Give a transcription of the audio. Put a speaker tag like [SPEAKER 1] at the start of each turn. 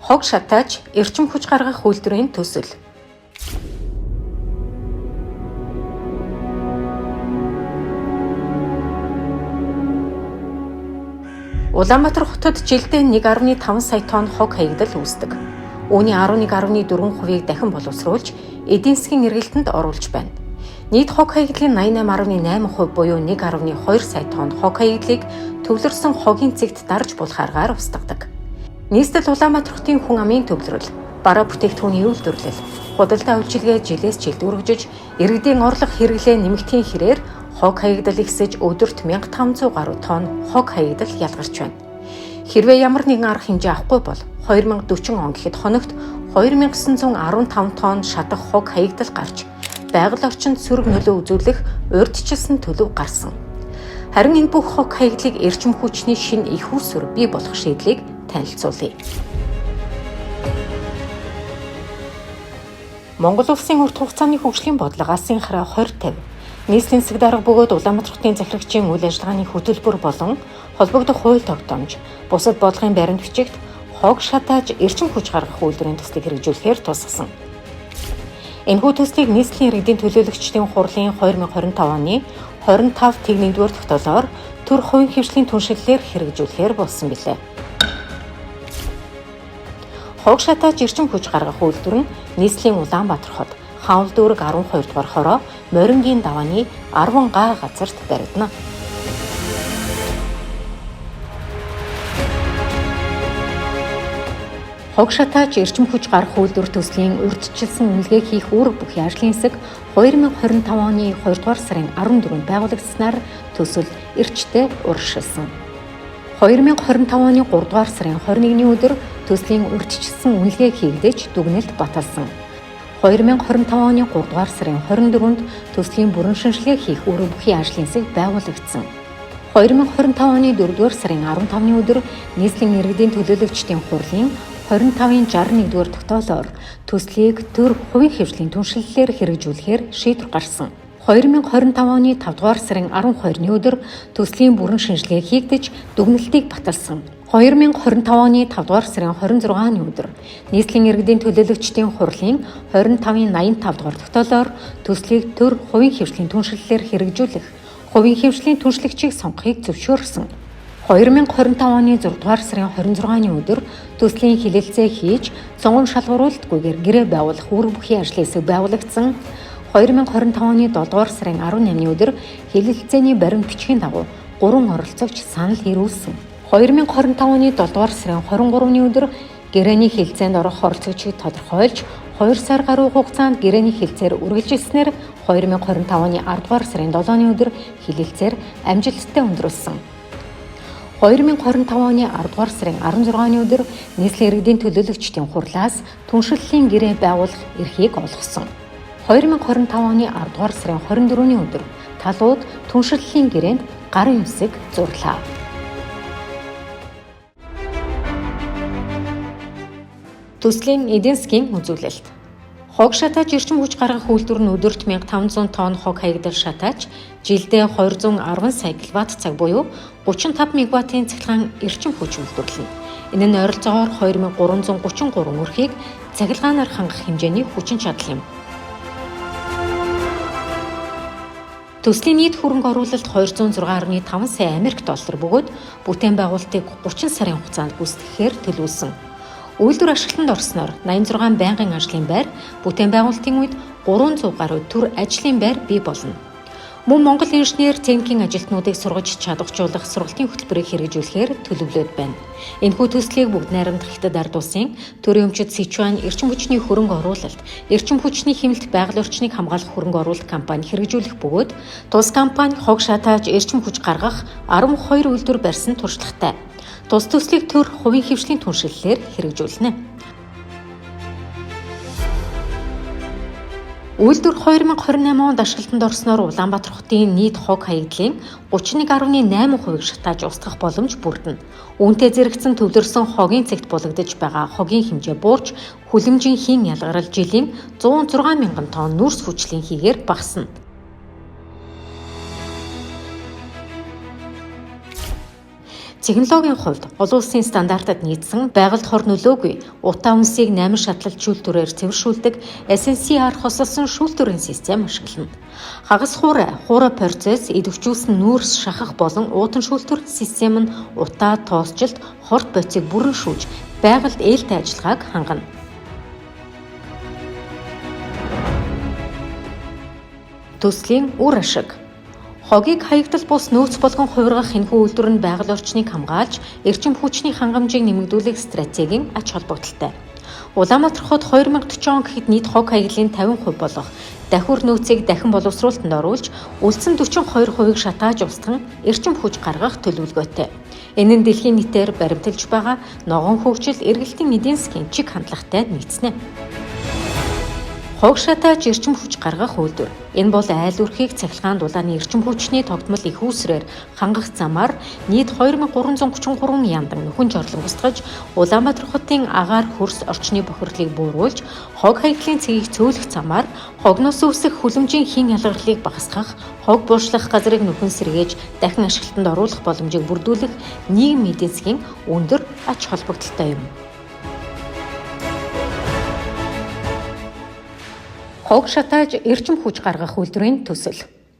[SPEAKER 1] Хог шатааж эрчим хүч гаргах үйлдвэрийн төсөл. Улаанбаатар хотод жилдээ 1.5 сая тонн хог хаягдал үүсдэг. Үүний 11.4%-ийг дахин боловсруулж, эдийн засгийн эргэлтэнд оруулж байна. Нийт хог хаягдлын 88.8% буюу 1.2 сая тонн хог хаягдлыг төвлөрсөн хогийн цэгт дарж болох аргаар устгадаг. Нийслэл Улаанбаатар хотын хүн амын төвлөрөл, бараа бүтээгдэхүүний үйлдвэрлэл, худалдаа үйлчилгээ жилээс жилд өргөжөж, иргэдийн орлого хэрэглээ нэмэгдхийн хэрээр хог хаягдал ихсэж өдөрт 1500 гаруй тонн хог хаягдал ялгарч байна. Хэрвээ ямар нэгэн арга хэмжээ авахгүй бол 2040 он гэхэд хоногт 2915 тонн шатах хог хаягдал гарч, байгаль орчинд сөрөг нөлөө үзүүлэх урьдчилсан төлөв гарсан. Харин энэ бүх хог хаягдлыг эрчим хүчний шинэ их усүр бий болох шийдлийг танилцуулъя. Монгол улсын урт хугацааны хөгжлийн бодлого Асын хараа 2050 нийслэлийн засаг дарга бөгөөд Улаанбаатар хотын захирагчийн үйл ажиллагааны хөтөлбөр болон холбогдох хууль тогтоомж, бусад бодлогын баримт бичигт хог шатааж эрчим хүч гаргах үйлдвэрийн төслийг хэрэгжүүлэхээр тусгасан. Энэхүү төслийг нийслэлийн иргэдийн төлөөлөгчдийн хурлын 2025 оны 25/1-р тогтоолоор төр хувийн хвшлийн түншлэлээр хэрэгжүүлэхээр болсон билээ. Хог шатааж эрчим хүч гаргах үйлдвэр нь нийслэлийн Улаанбаатар хот, Хаул дүүрэг 12 дугаар хороо, Морингийн давааны 10 га газарт баригдана. Хог шатааж эрчим хүч гарах үйлдвэр төслийн урьдчилсан үнэлгээ хийх үүрэг бүхий ажлын хэсэг 2025 оны 2 дугаар сарын 14-нд байгуулагдсанаар төсөл эрчтэй урьдчилсан. 2025 оны 3 дугаар сарын 21-ний өдөр төслийн урьдчилсан үнэлгээ хийгдэж дүгнэлт баталсан. 2025 оны 3 дугаар сарын 24-нд төслийн бүрэн шинжилгээ хийх үүрэг бүхий ажлын хэсэг байгуулагдсан. 2025 оны 4 дугаар сарын 15-ны өдөр нийслэлийн иргэдийн төлөөлөгчдийн хурлын 25-61-р тогтоолоор төслийг төр хувийн хвшлийн түншлэлээр хэрэгжүүлэхээр шийдвэр гарсан. 2025 оны 5 дугаар сарын 12-ны өдөр төслийн бүрэн шинжилгээ хийгдэж дүгнэлтийг баталсан. 2025 оны 5 дугаар сарын 26-ны өдөр нийслэлийн иргэдийн төлөөлөгчдийн хурлын 25-85 дугаар тогтоолоор төслийг төр хувийн хвшлийн түншлэлээр хэрэгжүүлэх хувийн хвшлийн түншлэгчийг сонгохыг зөвшөөрсөн. 2025 оны 6 дугаар сарын 26-ны өдөр төслийн хилэлцээ хийж сонгон шалгуулалтгүйгээр гэрээ байгуулах үүрэг бүхий ажлын хэсэг байгуулагдсан. 2025 оны 7 дугаар сарын 18-ны өдөр хилэлцээний баримт бичгийн дагуу 3 оролцогч санал ирүүлсэн. 2025 оны 7 дугаар сарын 23-ны өдөр гэрээний хилцээнд орох оролцогчийг тодорхойлж 2 сар гаруй хугацаанд гэрээний хилцээр үргэлжилснээр 2025 оны 10 дугаар сарын 7-ны өдөр хилэлцээр амжилттай өндөрлсөн. 2025 оны 10 дугаар сарын 16-ны өдөр нийслэлийн иргэдийн төлөөлөгчдийн хурлаас түншлэлийн гэрээ байгуулах эрхийг олгосон. 2025 оны 10 дугаар сарын 24-ний өдөр талууд түншлэлийн гэрээнд гарын үсэг зурлаа. Төслийн эдийн засгийн үзүүлэлт. Хог шатааж эрчим хүч гаргах үйлдвэр нь өдөрт 1500 тонн хог хаягдал шатааж, жилдээ 210 сая кВт-цаг буюу 35 мегаваттын цахилгаан эрчим хүч үйлдвэрлэнэ. Энэ нь ойролцоогоор 2333 өрхийг цахилгаанаар хангах хэмжээний хүчин чадал юм. Төслийн нийт хөрөнгө оруулалт 206.5 сая Америк доллар бөгөөд бүтээн байгуулалтыг 30 сарын хугацаанд гүйцэтгэхээр төлөвлөсөн. Үйлдвэр ашиглалтанд орсноор 86 байнгын ажлын байр, бүтээн байгуулалтын үед 300 гаруй төр ажлын байр бий болно. Мөн Монгол инженер техникийн ажилтнуудыг сургаж чадваржуулах сургалтын хөтөлбөрийг хэрэгжүүлэхээр төлөвлөд байна. Энэхүү төслийг бүгд найрамдах Хятад ард улсын төрийн өмчөд Сичуан эрчим хүчний хөрөнгө оруулалт, эрчим хүчний хэмнэлт байгаль орчныг хамгаалах хөрөнгө оруулалт компани хэрэгжүүлэх бөгөөд тус компани хог шатааж эрчим хүч гаргах 12 үйлдвэр барьсан туршлагатай. Тус төслийг төр хувийн хвшлийн түншлэлээр хэрэгжүүлнэ. Үйлдвэр 2028 онд ашиглалтанд орсноор Улаанбаатар хотын нийт хог хаягдлын 31.8%-ийг шатааж устгах боломж бүрдэнэ. Үүнтэй зэрэгцэн төвлөрсөн хогийн цэгт булагдаж байгаа хогийн хэмжээ буурч хүлэмжийн хийн ялгарал жилийн 106 мянган тонн нүрс хүчлийн хийгээр багасна. Технологийн хувьд олон улсын стандартад нийцсэн байгальд хор нөлөөгүй утаа үнсийг 8 шатлалт шүүлтүрээр цэвэршүүлдэг SNCR хосолсон шүүлтүрийн систем ашиглана. Хагас хуурай процесс, идэвхжүүлсэн нүүрс шахах болон уутан шүүлтүр систем нь утаа тоосжилт, хорт боцыг бүрэн шүүж, байгальд ээлтэй ажиллагааг хангана. Төслийн үр ашиг. Хогийг хаягдал бус нөөц болгон хувиргах энэхүү үйлдвэр нь байгаль орчныг хамгаалж, эрчим хүчний хангамжийг нэмэгдүүлэх стратегийн ач холбогдолтой. Улаанбаатар хот 2040 он гэхэд нийт хог хаягдлын 50% болох дахиур нөөцийг дахин боловсруулалтанд оруулж, үлдсэн 42%-ийг шатааж устган эрчим хүч гаргах төлөвлөгөөтэй. Энэ нь дэлхийн нийтээр баримталж байгаа ногоон хөгжил, эргэлтийн эдийн засгийн чиг хандлагатай нийцнэ. Хог шатааж эрчим хүч гаргах үйлдвэр. Энэ бол айл өрхийг цахилгаан дулааны эрчим хүчний тогтмол их үүсрээр хангах замаар нийт 2333 яндан нөхөн жорлон устгаж, Улаанбаатар хотын агаар хөрс орчны бохирлыг бууруулж, хог хаягдлын цэгийг цөөлөх замаар хогноос үүсэх хүлэмжийн хин ялгарлыг багасгах, хог бууршлах газрыг нөхөн сэргээж дахин ашиглалтанд оруулах боломжийг бүрдүүлэх нийгмийн эдийн засгийн өндөр ач холбогдолтой юм. Хог шатааж эрчим хүч гаргах үйлдвэрийн төсөл.